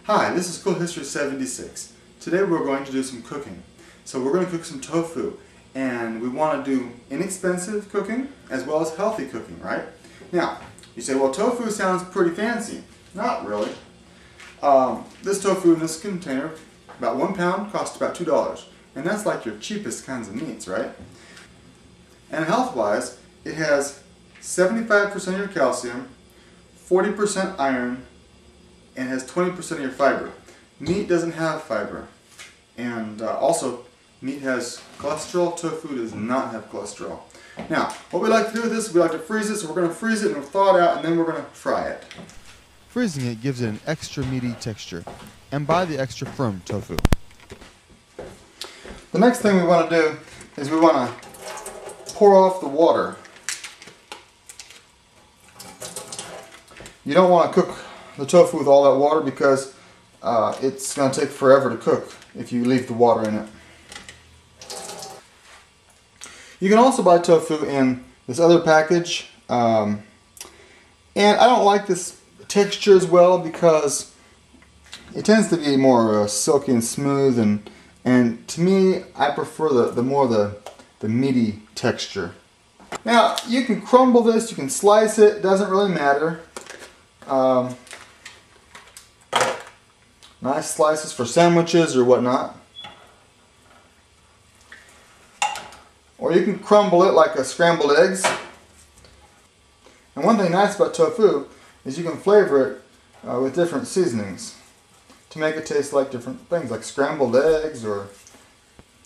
Hi, this is Cool History 76. Today we're going to do some cooking. So we're going to cook some tofu, and we want to do inexpensive cooking as well as healthy cooking, right? Now, you say, well, tofu sounds pretty fancy. Not really. This tofu in this container, about 1 pound, costs about $2. And that's like your cheapest kinds of meats, right? And health-wise, it has 75% of your calcium, 40% iron, and has 20% of your fiber. Meat doesn't have fiber. And also, meat has cholesterol. Tofu does not have cholesterol. Now, what we like to do with this, we like to freeze it, so we're going to freeze it and we'll thaw it out, and then we're going to fry it. Freezing it gives it an extra meaty texture, and buy the extra firm tofu. The next thing we want to do is we want to pour off the water. You don't want to cook the tofu with all that water because it's going to take forever to cook if you leave the water in it. You can also buy tofu in this other package, and I don't like this texture as well because it tends to be more silky and smooth, and to me I prefer the more the meaty texture. Now you can crumble this, you can slice it, doesn't really matter. Nice slices for sandwiches or whatnot. Or you can crumble it like a scrambled eggs. And one thing nice about tofu is you can flavor it with different seasonings to make it taste like different things, like scrambled eggs or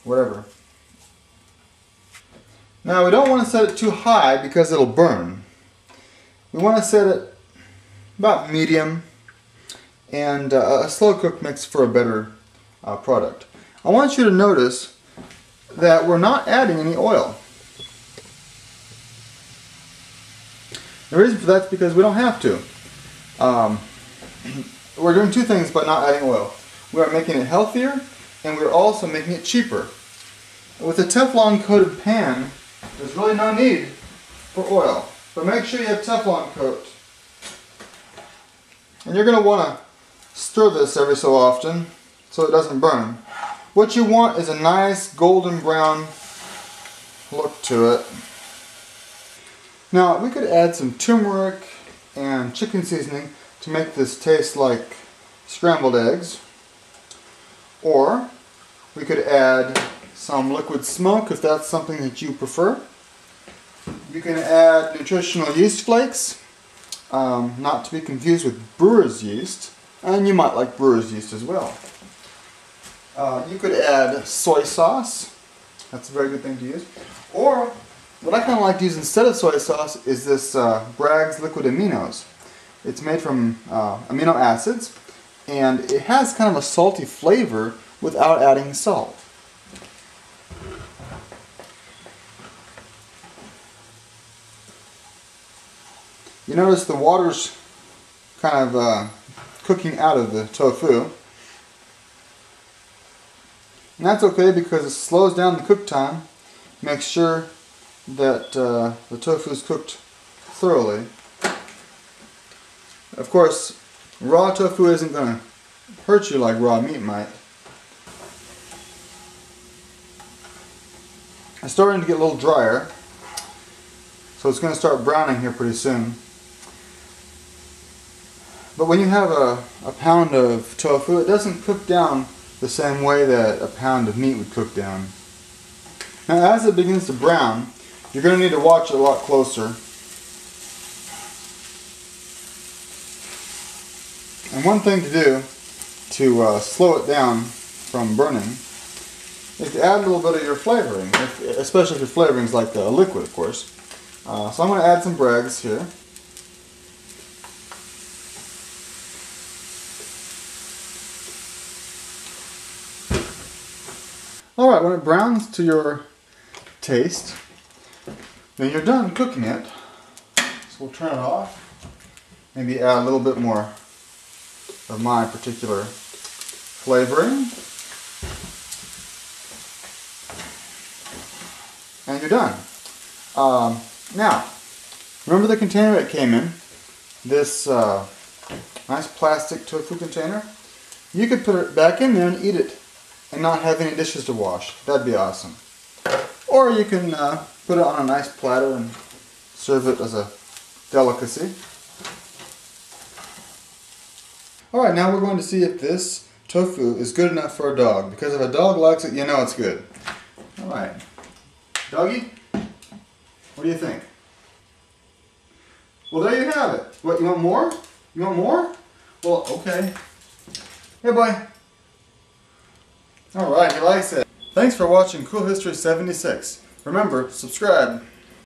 whatever. Now we don't want to set it too high because it'll burn. We want to set it about medium, and a slow cook makes for a better product. I want you to notice that we're not adding any oil. The reason for that is because we don't have to. We're doing two things by not adding oil. We are making it healthier, and we're also making it cheaper. With a Teflon coated pan, there's really no need for oil. But make sure you have Teflon coat. And you're going to want to stir this every so often so it doesn't burn. What you want is a nice golden brown look to it. Now we could add some turmeric and chicken seasoning to make this taste like scrambled eggs. Or we could add some liquid smoke if that's something that you prefer. You can add nutritional yeast flakes, not to be confused with brewer's yeast, and you might like brewer's yeast as well. You could add soy sauce. That's a very good thing to use. Or what I kind of like to use instead of soy sauce is this Bragg's liquid aminos. It's made from amino acids, and it has kind of a salty flavor without adding salt. You notice the water's kind of cooking out of the tofu. And that's okay because it slows down the cook time, makes sure that the tofu is cooked thoroughly. Of course, raw tofu isn't going to hurt you like raw meat might. It's starting to get a little drier, so it's going to start browning here pretty soon. But when you have a pound of tofu, it doesn't cook down the same way that a pound of meat would cook down. Now as it begins to brown, you're going to need to watch it a lot closer. And one thing to do to slow it down from burning is to add a little bit of your flavoring, especially if your flavoring is like a liquid, of course. So I'm going to add some Bragg's here. Alright, when it browns to your taste, then you're done cooking it. So we'll turn it off. Maybe add a little bit more of my particular flavoring. And you're done. Now, remember the container it came in? This nice plastic tofu container? You could put it back in there and eat it and not have any dishes to wash. That'd be awesome. Or you can put it on a nice platter and serve it as a delicacy. Alright, now we're going to see if this tofu is good enough for a dog. Because if a dog likes it, you know it's good. Alright. Doggy? What do you think? Well, there you have it. What, you want more? You want more? Well, okay. Hey, boy. Alright, he likes it. Thanks for watching Cool History 76. Remember, subscribe.